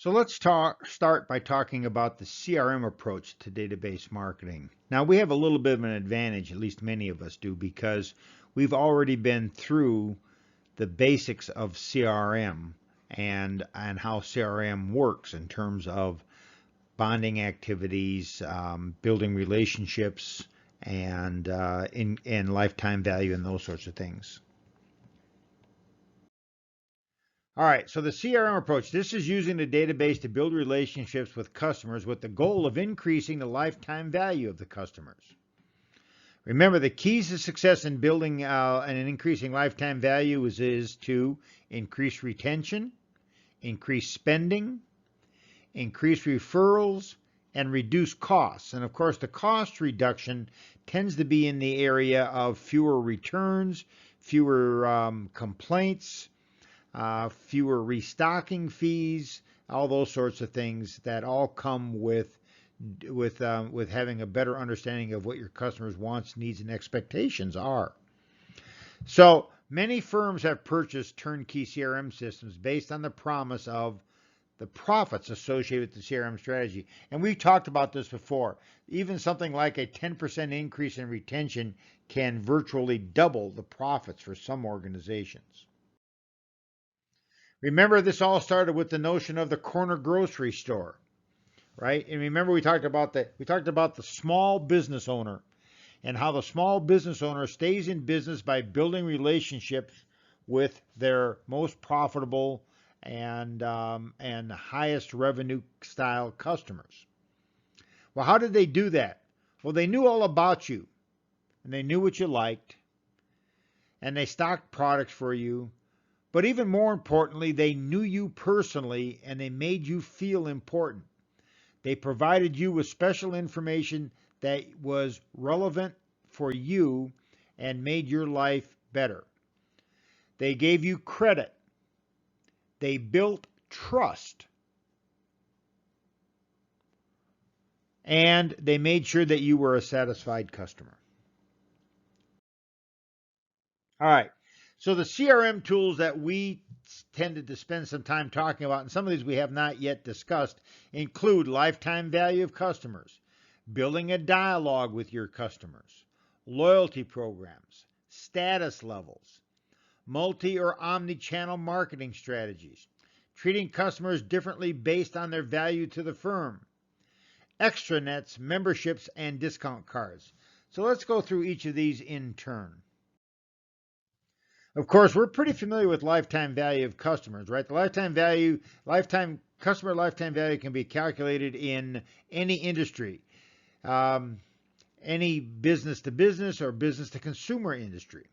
So let's start by talking about the CRM approach to database marketing. Now, we have a little bit of an advantage, at least many of us do, because we've already been through the basics of CRM and how CRM works in terms of bonding activities, building relationships, and in lifetime value and those sorts of things. All right, so the CRM approach, this is using the database to build relationships with customers with the goal of increasing the lifetime value of the customers. Remember, the keys to success in building and increasing lifetime value is to increase retention, increase spending, increase referrals, and reduce costs. And of course, the cost reduction tends to be in the area of fewer returns, fewer complaints, fewer restocking fees, all those sorts of things that all come with having a better understanding of what your customers' wants, needs, and expectations are. So many firms have purchased turnkey CRM systems based on the promise of the profits associated with the CRM strategy. And we've talked about this before. Even something like a 10% increase in retention can virtually double the profits for some organizations. Remember, this all started with the notion of the corner grocery store, right? And remember, we talked about the small business owner and how the small business owner stays in business by building relationships with their most profitable and highest revenue style customers. Well, how did they do that? Well, they knew all about you, and they knew what you liked, and they stocked products for you. But even more importantly, they knew you personally and they made you feel important. They provided you with special information that was relevant for you and made your life better. They gave you credit. They built trust. And they made sure that you were a satisfied customer. All right. So the CRM tools that we tended to spend some time talking about, and some of these we have not yet discussed, include lifetime value of customers, building a dialogue with your customers, loyalty programs, status levels, multi or omni-channel marketing strategies, treating customers differently based on their value to the firm, extranets, memberships, and discount cards. So let's go through each of these in turn. Of course, we're pretty familiar with lifetime value of customers, right? The customer lifetime value can be calculated in any industry, any business to business or business to consumer industry.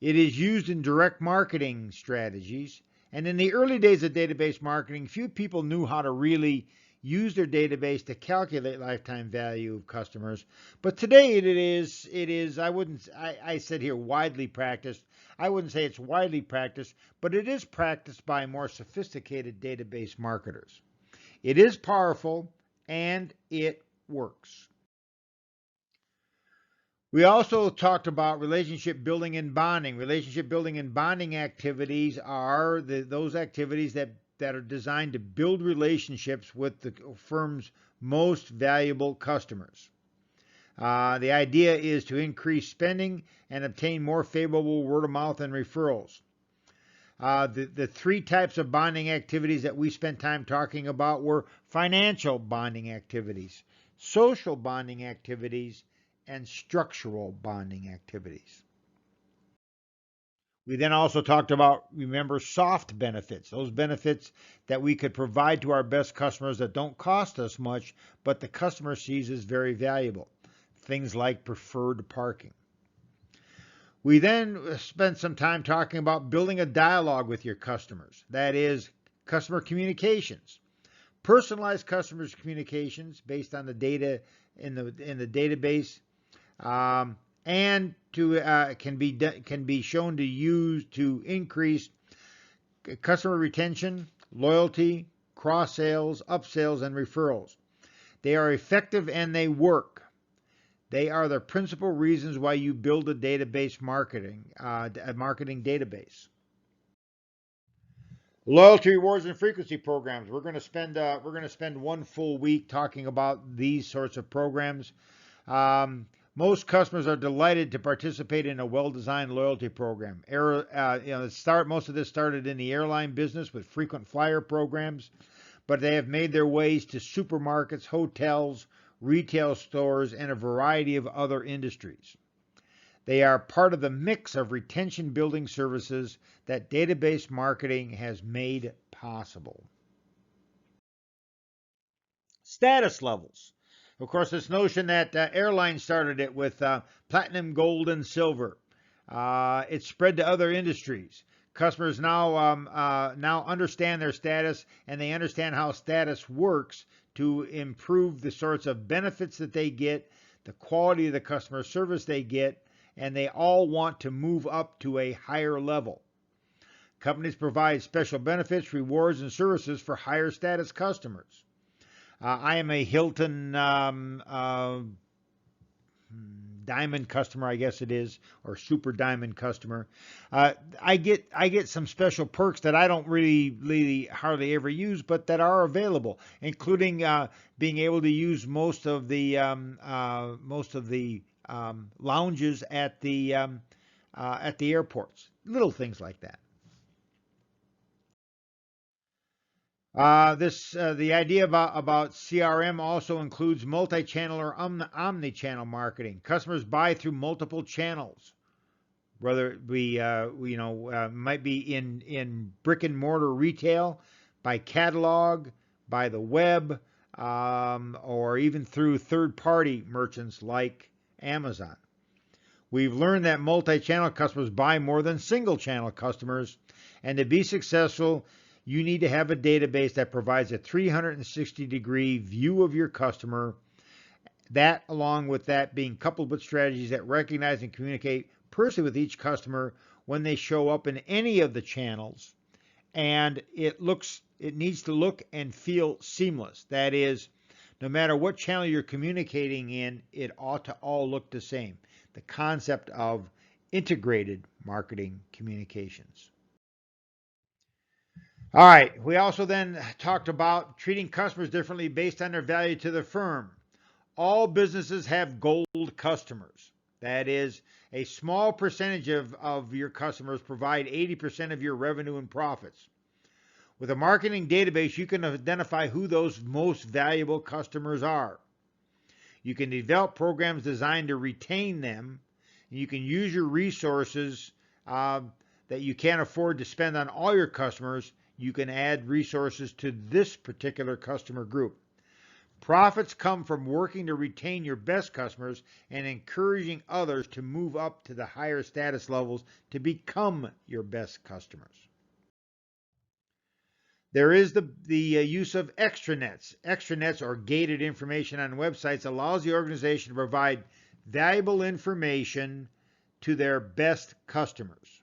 It is used in direct marketing strategies. And in the early days of database marketing, few people knew how to really use their database to calculate lifetime value of customers. But today it is, I said here widely practiced. I wouldn't say it's widely practiced, but it is practiced by more sophisticated database marketers. It is powerful and it works. We also talked about relationship building and bonding. Relationship building and bonding activities are those activities that are designed to build relationships with the firm's most valuable customers. The idea is to increase spending and obtain more favorable word of mouth and referrals. The three types of bonding activities that we spent time talking about were financial bonding activities, social bonding activities, and structural bonding activities. We then also talked about, remember, soft benefits, those benefits that we could provide to our best customers that don't cost us much, but the customer sees as very valuable. Things like preferred parking. We then spent some time talking about building a dialogue with your customers. That is, customer communications. Personalized customer communications based on the data in the database, and can be shown to use to increase customer retention, loyalty, cross sales, upsales, and referrals. They are effective and they work. They are the principal reasons why you build a marketing database. Loyalty, rewards, and frequency programs. We're going to spend one full week talking about these sorts of programs. Most customers are delighted to participate in a well-designed loyalty program. Most of this started in the airline business with frequent flyer programs, but they have made their ways to supermarkets, hotels, retail stores, and a variety of other industries. They are part of the mix of retention building services that database marketing has made possible. Status levels. Of course, this notion that airlines started it with platinum, gold, and silver. It spread to other industries. Customers now understand their status, and they understand how status works to improve the sorts of benefits that they get, the quality of the customer service they get, and they all want to move up to a higher level. Companies provide special benefits, rewards, and services for higher status customers. I am a Hilton Diamond customer, I guess it is, or Super Diamond customer. I get some special perks that I don't really hardly ever use, but that are available, including being able to use most of the lounges at the airports. Little things like that. The idea about CRM also includes multi-channel or omni-channel marketing. Customers buy through multiple channels, whether it be might be in brick and mortar retail, by catalog, by the web, or even through third-party merchants like Amazon. We've learned that multi-channel customers buy more than single-channel customers, and to be successful, you need to have a database that provides a 360-degree view of your customer. That, along with that, being coupled with strategies that recognize and communicate personally with each customer when they show up in any of the channels. And it needs to look and feel seamless. That is, no matter what channel you're communicating in, it ought to all look the same. The concept of integrated marketing communications. All right, we also then talked about treating customers differently based on their value to the firm. All businesses have gold customers. That is, a small percentage of your customers provide 80% of your revenue and profits. With a marketing database, you can identify who those most valuable customers are. You can develop programs designed to retain them. You can use your resources that you can't afford to spend on all your customers. You can add resources to this particular customer group. Profits come from working to retain your best customers and encouraging others to move up to the higher status levels to become your best customers. There is the use of extranets. Extranets, or gated information on websites, allows the organization to provide valuable information to their best customers.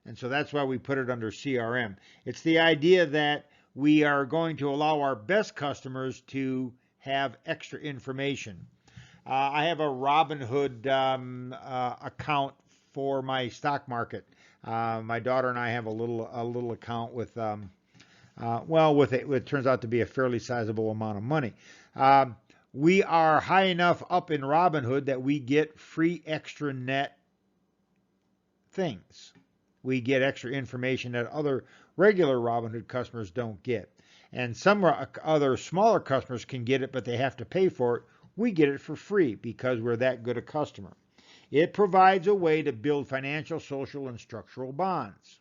And so that's why we put it under CRM. It's the idea that we are going to allow our best customers to have extra information. I have a Robinhood account for my stock market. My daughter and I have a little account with it turns out to be a fairly sizable amount of money. We are high enough up in Robinhood that we get free extranet things. We get extra information that other regular Robinhood customers don't get. And some other smaller customers can get it, but they have to pay for it. We get it for free because we're that good a customer. It provides a way to build financial, social, and structural bonds.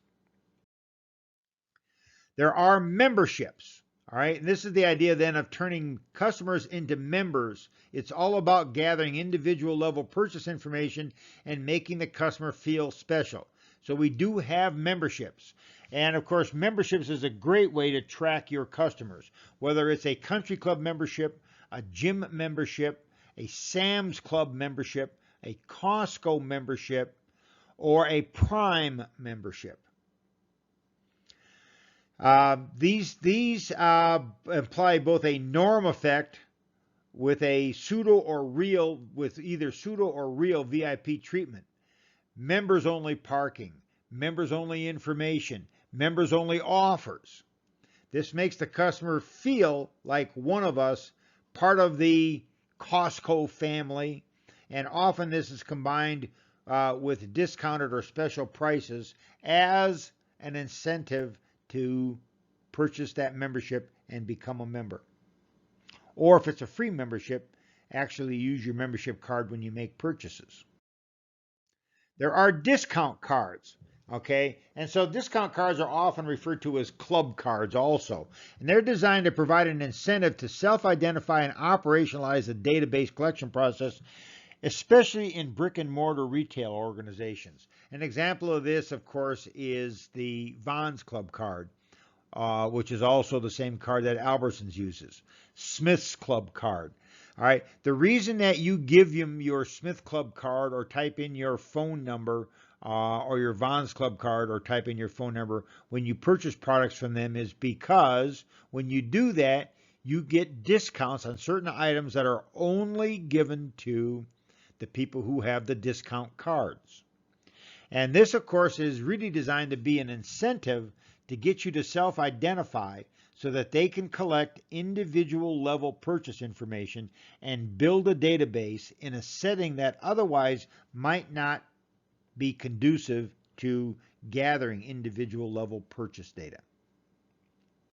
There are memberships. All right, and this is the idea then of turning customers into members. It's all about gathering individual level purchase information and making the customer feel special. So we do have memberships. And of course, memberships is a great way to track your customers, whether it's a country club membership, a gym membership, a Sam's Club membership, a Costco membership, or a Prime membership. These imply both a norm effect with either pseudo or real VIP treatment. Members only parking, members only information, members only offers. This makes the customer feel like one of us, part of the Costco family, and often this is combined with discounted or special prices as an incentive to purchase that membership and become a member. Or if it's a free membership, actually use your membership card when you make purchases. There are discount cards. Okay, and so discount cards are often referred to as club cards also. And they're designed to provide an incentive to self-identify and operationalize the database collection process, especially in brick and mortar retail organizations. An example of this, of course, is the Vons Club card, which is also the same card that Albertsons uses. Smith's Club card. All right. The reason that you give them your Smith Club card or type in your phone number or your Vons Club card or type in your phone number when you purchase products from them is because when you do that, you get discounts on certain items that are only given to the people who have the discount cards. And this, of course, is really designed to be an incentive to get you to self-identify so that they can collect individual level purchase information and build a database in a setting that otherwise might not be conducive to gathering individual level purchase data.